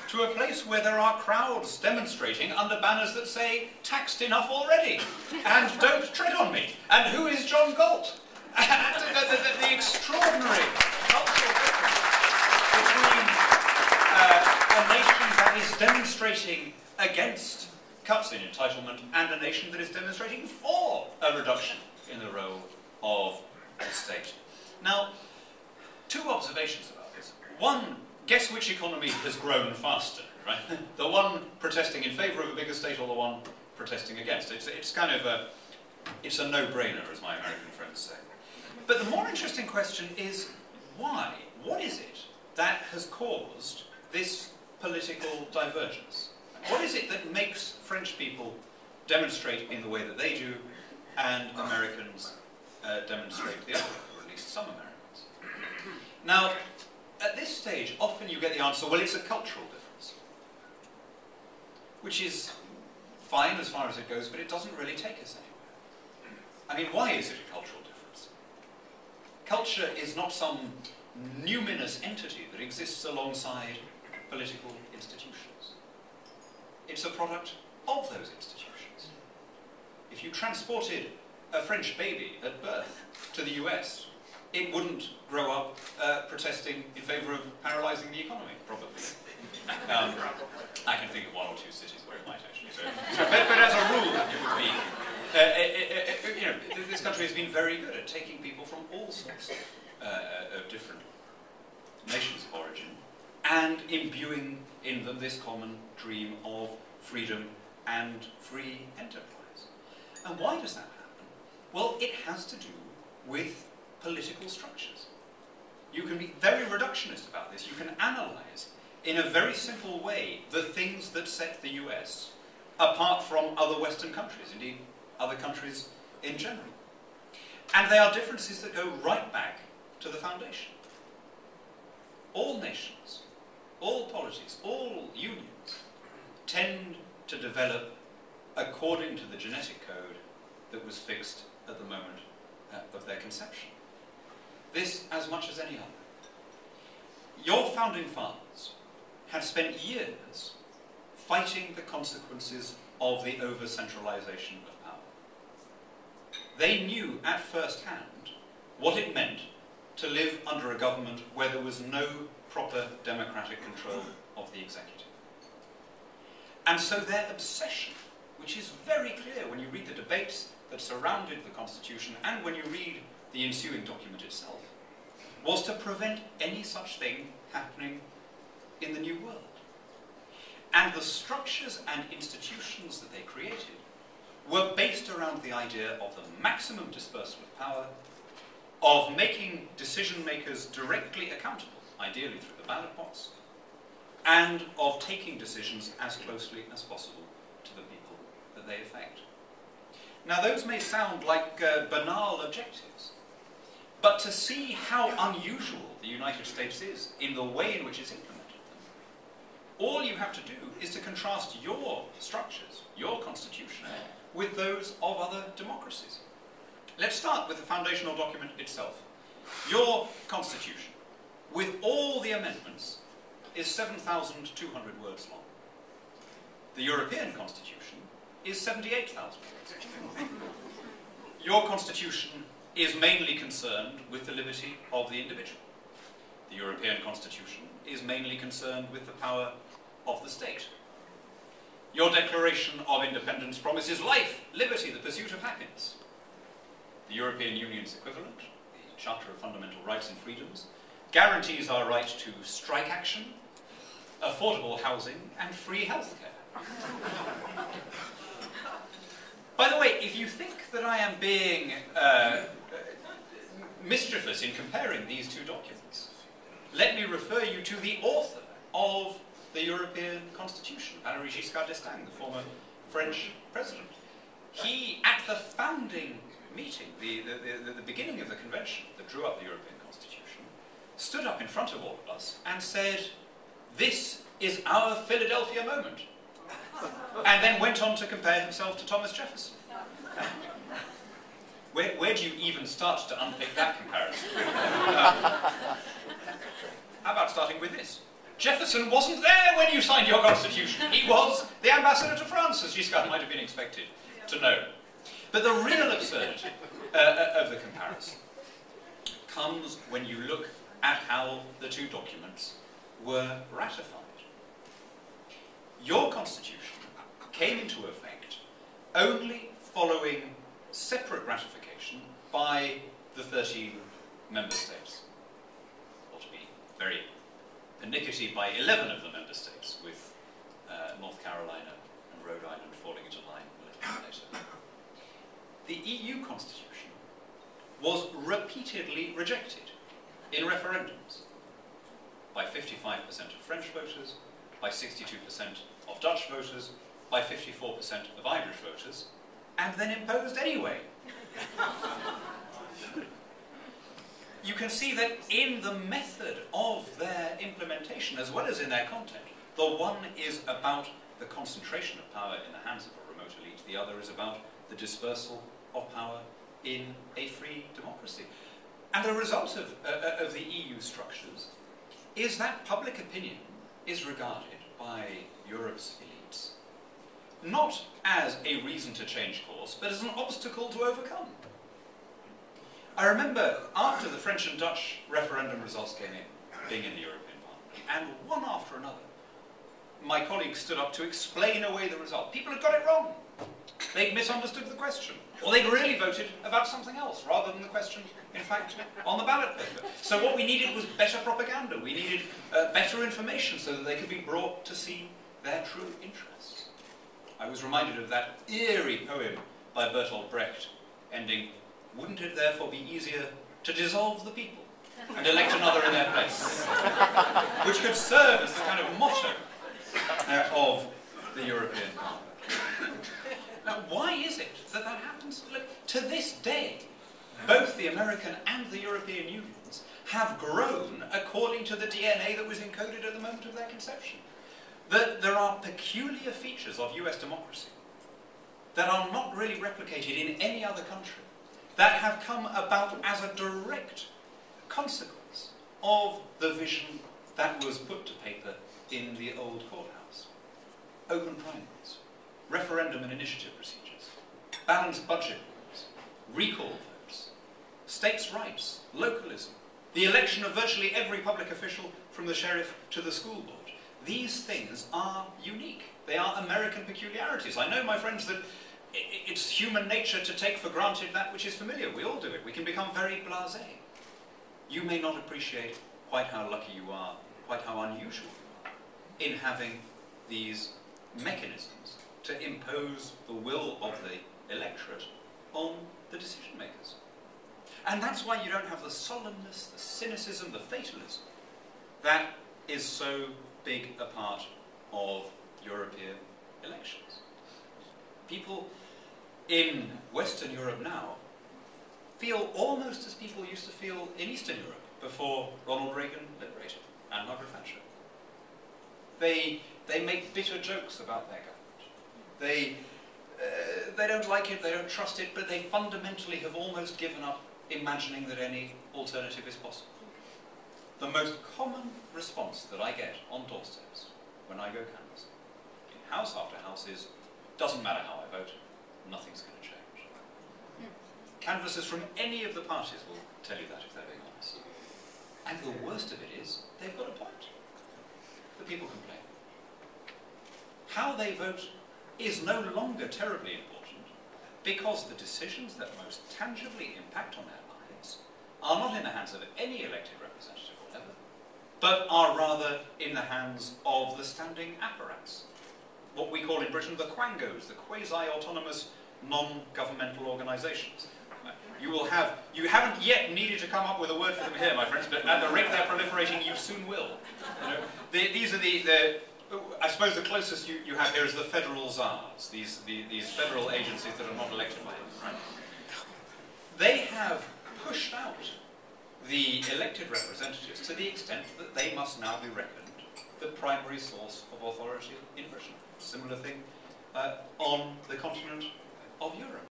to a place where there are crowds demonstrating under banners that say, "Taxed enough already," and "Don't tread on me," and "Who is John Galt?" The extraordinary cultural difference between a nation that is demonstrating against cuts in entitlement and a nation that is demonstrating for a reduction in the role of the state. Now, two observations about this. One, guess which economy has grown faster, right? The one protesting in favour of a bigger state or the one protesting against it. It's kind of it's a no-brainer, as my American friends say. But the more interesting question is, why? What is it that has caused this political divergence? What is it that makes French people demonstrate in the way that they do, and Americans demonstrate the other, or at least some Americans? Now, at this stage, often you get the answer, well, it's a cultural difference. Which is fine as far as it goes, but it doesn't really take us anywhere. I mean, why is it a cultural difference? Culture is not some numinous entity that exists alongside political institutions. It's a product of those institutions. If you transported a French baby at birth to the US, it wouldn't grow up protesting in favour of paralysing the economy, probably. I can think of one or two cities where it might actually. But as a rule, it would be. This country has been very good at taking people from all sorts of different nations of origin and imbuing in them this common dream of freedom and free enterprise. And why does that happen? Well, it has to do with political structures. You can be very reductionist about this. You can analyse, in a very simple way, the things that set the US apart from other Western countries, indeed other countries in general. And they are differences that go right back to the foundation. All nations, all polities, all unions tend to develop according to the genetic code that was fixed at the moment of their conception. This as much as any other. Your founding fathers had spent years fighting the consequences of the over-centralisation of power. They knew at first hand what it meant to live under a government where there was no proper democratic control of the executive. And so their obsession, which is very clear when you read the debates that surrounded the Constitution and when you read the ensuing document itself, was to prevent any such thing happening in the New World. And the structures and institutions that they created were based around the idea of the maximum dispersal of power, of making decision makers directly accountable, ideally through the ballot box, and of taking decisions as closely as possible to the people that they affect. Now, those may sound like banal objectives, but to see how unusual the United States is in the way in which it's implemented them, all you have to do is to contrast your structures, your constitution, with those of other democracies. Let's start with the foundational document itself. Your constitution, with all the amendments, is 7,200 words long. The European Constitution is 78,000 words. Your Constitution is mainly concerned with the liberty of the individual. The European Constitution is mainly concerned with the power of the state. Your Declaration of Independence promises life, liberty, the pursuit of happiness. The European Union's equivalent, the Charter of Fundamental Rights and Freedoms, guarantees our right to strike action, affordable housing, and free healthcare. By the way, if you think that I am being mischievous in comparing these two documents, let me refer you to the author of the European Constitution, Valéry Giscard d'Estaing, the former French president. He, at the founding meeting, the beginning of the convention that drew up the European Constitution, stood up in front of all of us and said, "This is our Philadelphia moment," and then went on to compare himself to Thomas Jefferson. Where do you even start to unpick that comparison? How about starting with this? Jefferson wasn't there when you signed your constitution. He was the ambassador to France, as Giscard might have been expected to know. But the real absurdity of the comparison comes when you look at how the two documents were ratified. Your constitution came into effect only following separate ratification by the 13 member states. Or to be very pernickety, by 11 of the member states, with North Carolina and Rhode Island falling into line a little later. The EU constitution was repeatedly rejected in referendums by 55% of French voters, by 62% of Dutch voters, by 54% of Irish voters, and then imposed anyway. You can see that in the method of their implementation, as well as in their content, the one is about the concentration of power in the hands of a remote elite, the other is about the dispersal of power in a free democracy. And the result of the EU structures is that public opinion is regarded by Europe's elites not as a reason to change course, but as an obstacle to overcome. I remember after the French and Dutch referendum results came in, being in the European Parliament, and one after another, my colleagues stood up to explain away the result. People had got it wrong. They'd misunderstood the question. Or they'd really voted about something else, rather than the question, in fact, on the ballot paper. So what we needed was better propaganda. We needed better information so that they could be brought to see their true interests. I was reminded of that eerie poem by Bertolt Brecht, ending, "Wouldn't it therefore be easier to dissolve the people and elect another in their place?" Which could serve as the kind of motto of the European Parliament. Now, why is it that that happens? Look, to this day, both the American and the European unions have grown according to the DNA that was encoded at the moment of their conception. That there are peculiar features of US democracy that are not really replicated in any other country, that have come about as a direct consequence of the vision that was put to paper in the old courthouse. Open primaries, referendum and initiative procedures, balanced budget rules, recall votes, states' rights, localism, the election of virtually every public official from the sheriff to the school board. These things are unique. They are American peculiarities. I know, my friends, that it's human nature to take for granted that which is familiar. We all do it. We can become very blasé. You may not appreciate quite how lucky you are, quite how unusual you are, in having these mechanisms to impose the will of the electorate on the decision makers. And that's why you don't have the solemnness, the cynicism, the fatalism that is so big a part of European elections. People in Western Europe now feel almost as people used to feel in Eastern Europe before Ronald Reagan liberated and Margaret Thatcher. They make bitter jokes about their government. They don't like it, they don't trust it, but they fundamentally have almost given up imagining that any alternative is possible. The most common response that I get on doorsteps when I go canvassing, in house after house, is, doesn't matter how I vote, nothing's going to change. Canvassers from any of the parties will tell you that, if they're being honest. And the worst of it is, they've got a point. The people complain. How they vote is no longer terribly important, because the decisions that most tangibly impact on their lives are not in the hands of any elected representative or ever, but are rather in the hands of the standing apparatus. What we call in Britain the quangos, the quasi-autonomous non-governmental organisations. You haven't yet needed to come up with a word for them here, my friends, but at the rate they're proliferating, you soon will. You know, these are I suppose the closest you have here is the federal czars, these federal agencies that are not elected by them, right? They have pushed out the elected representatives to the extent that they must now be reckoned the primary source of authority in Britain. Similar thing on the continent of Europe.